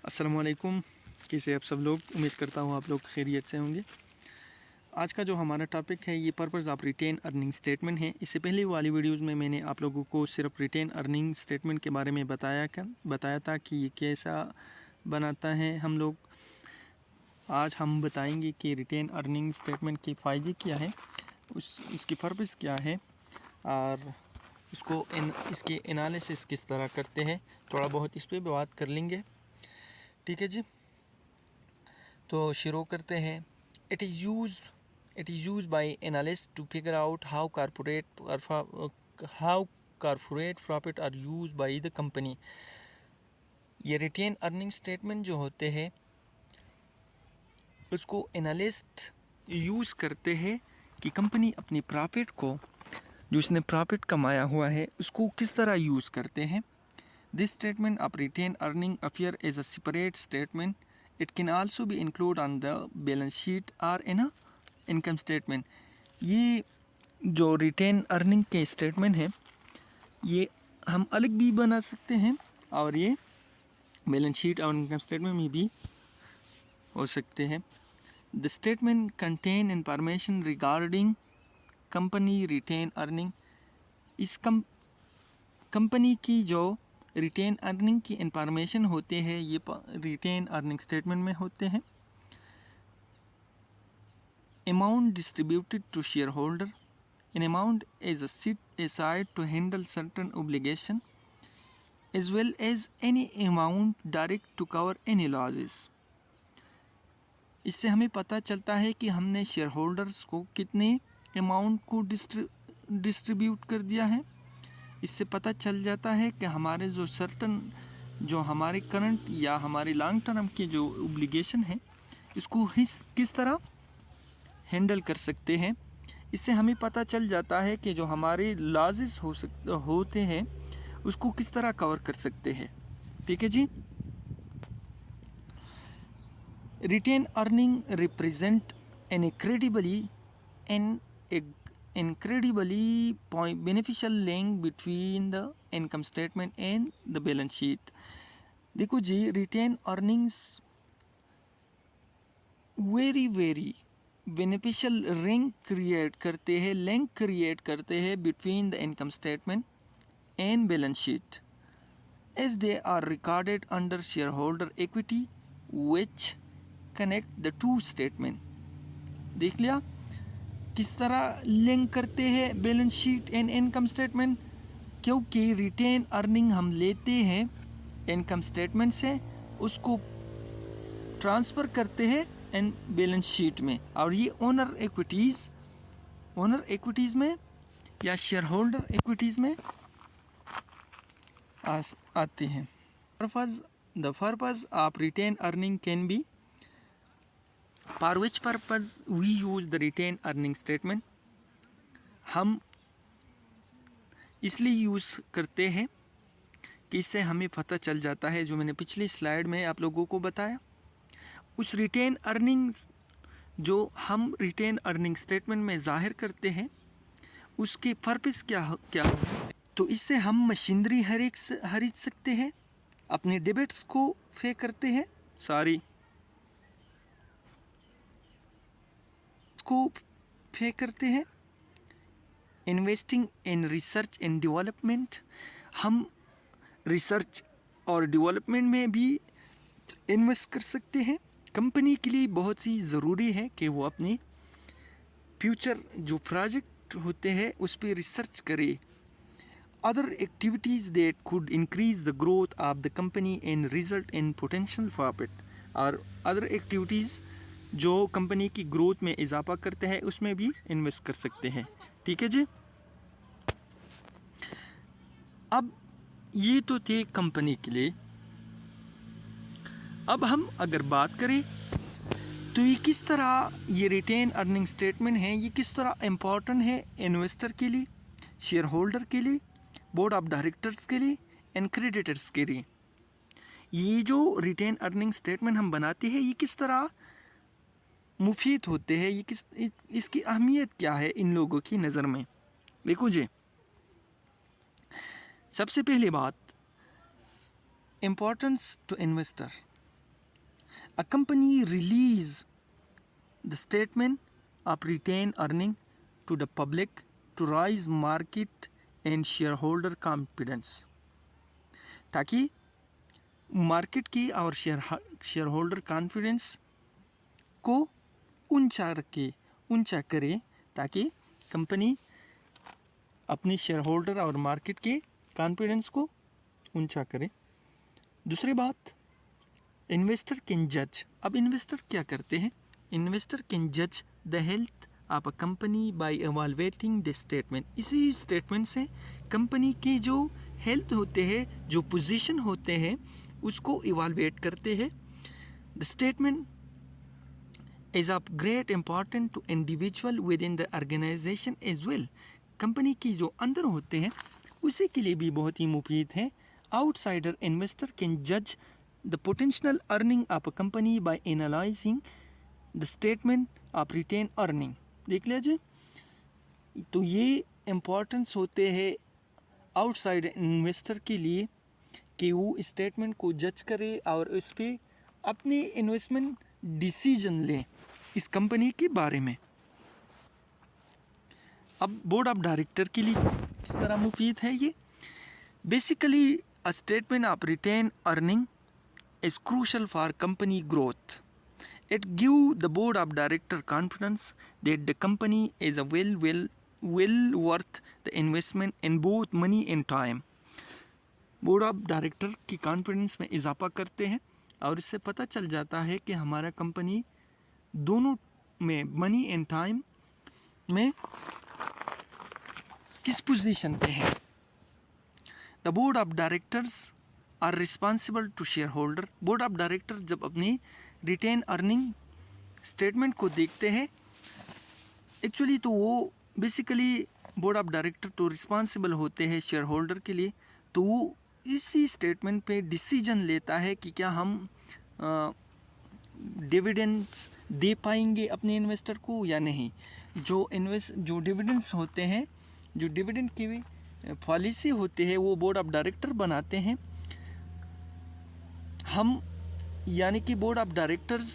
अस्सलाम वालेकुम। कैसे आप सब लोग? उम्मीद करता हूँ आप लोग खैरियत से होंगे। आज का जो हमारा टॉपिक है ये purpose of retain earning statement है। इससे पहले वाली वीडियोस में मैंने आप लोगों को सिर्फ रिटेन अर्निंग स्टेटमेंट के बारे में बताया था कि ये कैसा बनाता है हम लोग। आज हम बताएंगे कि रिटेन अर्निंग स्टेटमेंट के फ़ायदे क्या है, उसकी पर्पस क्या है और इसके एनालिसिस किस तरह करते हैं। थोड़ा बहुत इस पर बात कर लेंगे, ठीक है जी। तो शुरू करते हैं। It is use by analyst to figure out how corporate profit are use by the company. ये रिटेन अर्निंग स्टेटमेंट जो होते हैं उसको एनालिस्ट यूज़ करते हैं कि कंपनी अपनी प्रॉफिट को, जो उसने प्रॉफिट कमाया हुआ है, उसको किस तरह यूज़ करते हैं। This statement of retain earning appear as a separate statement. It can also be included on the balance sheet or in a income statement. ये जो रिटेन अर्निंग के स्टेटमेंट है ये हम अलग भी बना सकते हैं और ये बैलेंस शीट और इनकम स्टेटमेंट में भी हो सकते हैं। The statement contain information regarding company retain earning. इस कंपनी की जो रिटेन अर्निंग की इंफॉर्मेशन होते हैं ये रिटेन अर्निंग स्टेटमेंट में होते हैं। Amount distributed to share holder, an amount is set aside to handle certain obligation as well as any amount direct to cover any losses. इससे हमें पता चलता है कि हमने शेयर होल्डर्स को कितने अमाउंट को डिस्ट्रीब्यूट कर दिया है। इससे पता चल जाता है कि हमारे जो हमारे करंट या हमारे लॉन्ग टर्म के जो ओब्लिगेशन है इसको किस तरह हैंडल कर सकते हैं। इससे हमें पता चल जाता है कि जो हमारे लॉसेस होते हैं उसको किस तरह कवर कर सकते हैं, ठीक है जी। Retain earning represent an incredibly beneficial link between the income statement and the balance sheet. देखो जी, retain earnings very beneficial link create करते हैं between the income statement and balance sheet as they are recorded under share holder equity which connect the two statement. देख लिया किस तरह link करते हैं balance sheet and income statement, क्योंकि retain earning हम लेते हैं इनकम स्टेटमेंट से, उसको ट्रांसफ़र करते हैं इन बैलेंस शीट में, और ये ओनर इक्विटीज़ में या शेयर होल्डर इक्विटीज़ में आते हैं। The purpose of retain earning can be, for which purpose we use the retain earning statement. हम इसलिए यूज़ करते हैं कि इससे हमें पता चल जाता है, जो मैंने पिछली स्लाइड में आप लोगों को बताया, उस रिटेन अर्निंग्स जो हम रिटेन अर्निंग स्टेटमेंट में जाहिर करते हैं उसके पर्पस क्या हो सकते हैं। तो इससे हम मशीनरी खरीद सकते हैं, अपने डेबिट्स को पे करते हैं, investing in research and development. हम रिसर्च और डेवलपमेंट में भी इन्वेस्ट कर सकते हैं। कंपनी के लिए बहुत ही ज़रूरी है कि वो अपने फ्यूचर जो प्रोजेक्ट होते हैं उस पर रिसर्च करे। Other activities that could increase the growth of the company and result in potential profit, और अदर एक्टिविटीज़ जो कंपनी की ग्रोथ में इजाफा करते हैं उसमें भी इन्वेस्ट कर सकते हैं, ठीक है जी। अब ये तो थे कंपनी के लिए। अब हम अगर बात करें तो ये किस तरह, ये रिटेन अर्निंग स्टेटमेंट है, ये किस तरह इम्पोर्टेंट है इन्वेस्टर के लिए, शेयर होल्डर के लिए, बोर्ड ऑफ डायरेक्टर्स के लिए एंड क्रेडिटर्स के लिए। ये जो रिटेन अर्निंग स्टेटमेंट हम बनाते हैं ये किस तरह मुफीद होते हैं, इसकी अहमियत क्या है इन लोगों की नज़र में। देखो जी, सबसे पहली बात, importance to investor. A company release the statement of retained earning to the public to raise market and shareholder confidence, ताकि मार्केट की और शेयर होल्डर कॉन्फिडेंस को ऊंचा करे, ताकि कंपनी अपनी शेयर होल्डर और मार्केट के कॉन्फिडेंस को ऊंचा करे। दूसरी बात, इन्वेस्टर कैन जज। अब इन्वेस्टर क्या करते हैं? इन्वेस्टर कैन जज the health of a company by evaluating the statement. इसी स्टेटमेंट से कंपनी के जो हेल्थ होते हैं, जो पोजीशन होते हैं, उसको इवालुएट करते हैं। The statement is of great important to individual with in the organisation as well. Company की जो अंदर होते हैं उसी के लिए भी बहुत ही मुफीद है। आउटसाइडर इन्वेस्टर कैन जज the potential earning of a company by analysing the statement of retain earning. देख लीजिए, तो ये इम्पोर्टेंस होते हैं आउटसाइड इन्वेस्टर के लिए कि वो स्टेटमेंट को जज करे और उस पर अपनी इन्वेस्टमेंट डिसीजन ले इस कंपनी के बारे में। अब बोर्ड ऑफ डायरेक्टर के लिए किस तरह मुफीद है ये? Basically a statement of retain earning is crucial for company growth. It gives the board of director confidence that the company is a well worth the investment in both money and time. Board of director की confidence में इजाफा करते हैं और इससे पता चल जाता है कि हमारा कंपनी दोनों में, मनी एंड टाइम में, किस पोजीशन पे है। The board of directors are responsible to share holder. Board of director जब अपनी रिटेन अर्निंग स्टेटमेंट को देखते हैं, एक्चुअली तो वो बेसिकली बोर्ड ऑफ डायरेक्टर तो रिस्पॉन्सिबल होते हैं शेयर होल्डर के लिए, तो वो इसी स्टेटमेंट पे डिसीजन लेता है कि क्या हम डिविडेंड्स दे पाएंगे अपने इन्वेस्टर को या नहीं। जो डिविडेंड्स होते हैं, जो डिविडेंड की पॉलिसी होती है, वो बोर्ड ऑफ डायरेक्टर बनाते हैं। हम यानी कि बोर्ड ऑफ डायरेक्टर्स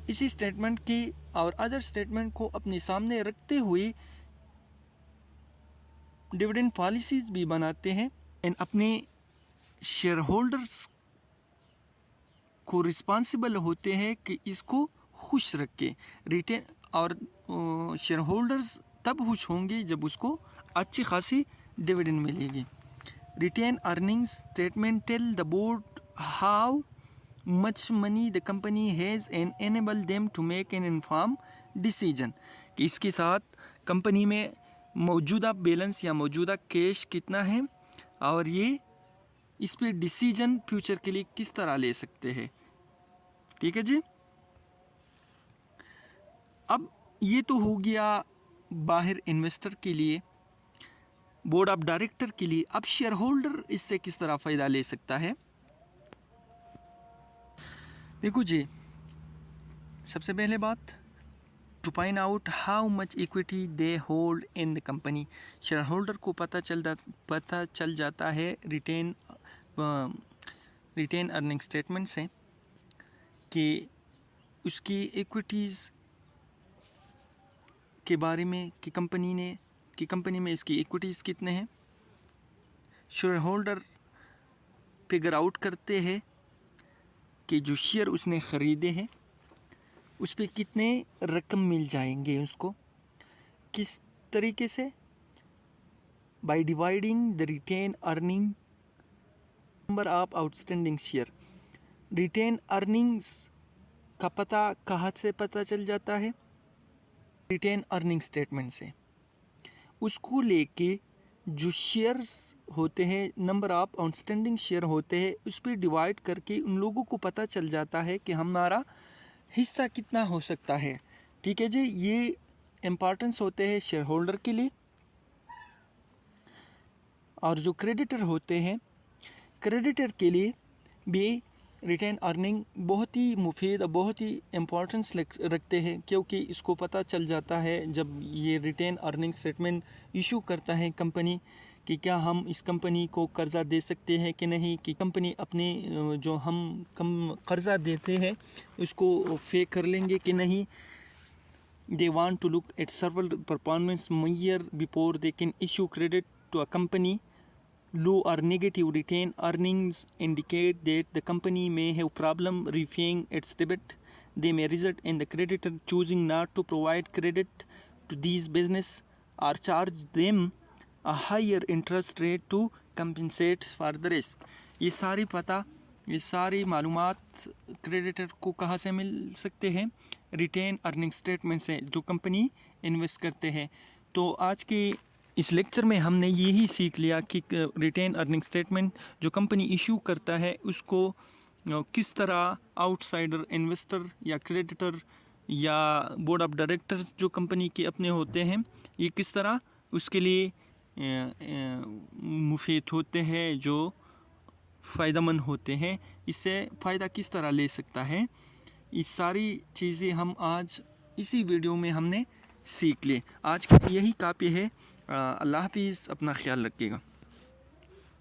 इसी स्टेटमेंट की और अदर स्टेटमेंट को अपने सामने रखते हुए डिविडेंड पॉलिसीज भी बनाते हैं एंड अपने शेयर होल्डर्स को रिस्पॉन्सिबल होते हैं कि इसको खुश रखे। रिटेन और शेयर होल्डर्स तब खुश होंगे जब उसको अच्छी खासी डिविडेंड मिलेगी। Retain earnings statement tell the board how much money the company has and enable them to make an informed decision, कि इसके साथ कंपनी में मौजूदा बैलेंस या मौजूदा कैश कितना है और ये इस पे डिसीजन फ्यूचर के लिए किस तरह ले सकते हैं। ठीक है जी। अब ये तो हो गया बाहर इन्वेस्टर के लिए, बोर्ड ऑफ डायरेक्टर के लिए। अब शेयर होल्डर इससे किस तरह फ़ायदा ले सकता है? देखो जी, सबसे पहले बात, to find out how much equity they hold in the company. Share holder को पता चल जाता है रिटेन अर्निंग स्टेटमेंट से कि उसकी इक्विटीज़ के बारे में कि कंपनी में इसकी इक्विटीज़ कितने हैं। शेयर होल्डर फिगर आउट करते हैं कि जो शेयर उसने ख़रीदे हैं उस पर कितने रकम मिल जाएंगे उसको, किस तरीके से? By dividing the retain earning number of outstanding share. Retain earnings का पता कहाँ से पता चल जाता है? रिटेन अर्निंग स्टेटमेंट से। उसको लेके जो शेयर्स होते हैं, नंबर ऑफ आउटस्टैंडिंग शेयर होते हैं, उस पर डिवाइड करके उन लोगों को पता चल जाता है कि हमारा हिस्सा कितना हो सकता है। ठीक है जी, ये इम्पॉर्टेंस होते हैं शेयर होल्डर के लिए। और जो क्रेडिटर होते हैं, क्रेडिटर के लिए भी रिटेन अर्निंग बहुत ही मुफीद और बहुत ही इम्पोर्टेंस रखते हैं, क्योंकि इसको पता चल जाता है जब ये रिटेन अर्निंग स्टेटमेंट इशू करता है कंपनी कि क्या हम इस कंपनी को कर्ज़ा दे सकते हैं कि नहीं, कि कंपनी अपने जो हम कर्ज़ा देते हैं उसको पे कर लेंगे कि नहीं। They want to look at several performance measures before they can issue credit to a company. Low or negative retained earnings indicate that the company may have problem repaying its debt. They may result in the creditor choosing not to provide credit to these business or charge them a higher interest rate to compensate for the risk. ये सारी मालूमात creditor को कहाँ से मिल सकते हैं? Retain earning statement से, जो कंपनी इन्वेस्ट करते हैं। तो आज के इस लेक्चर में हमने यही सीख लिया कि रिटेन अर्निंग स्टेटमेंट जो कंपनी इशू करता है उसको किस तरह आउटसाइडर इन्वेस्टर या क्रेडिटर या बोर्ड ऑफ डायरेक्टर्स जो कंपनी के अपने होते हैं, ये किस तरह उसके लिए मुफीद होते हैं, जो फ़ायदेमंद होते हैं, इससे फ़ायदा किस तरह ले सकता है। ये सारी चीज़ें हम आज इसी वीडियो में हमने सीख ली। आज की यही काफ़ी है। अल्लाह हाफिज़, अपना ख्याल रखिएगा।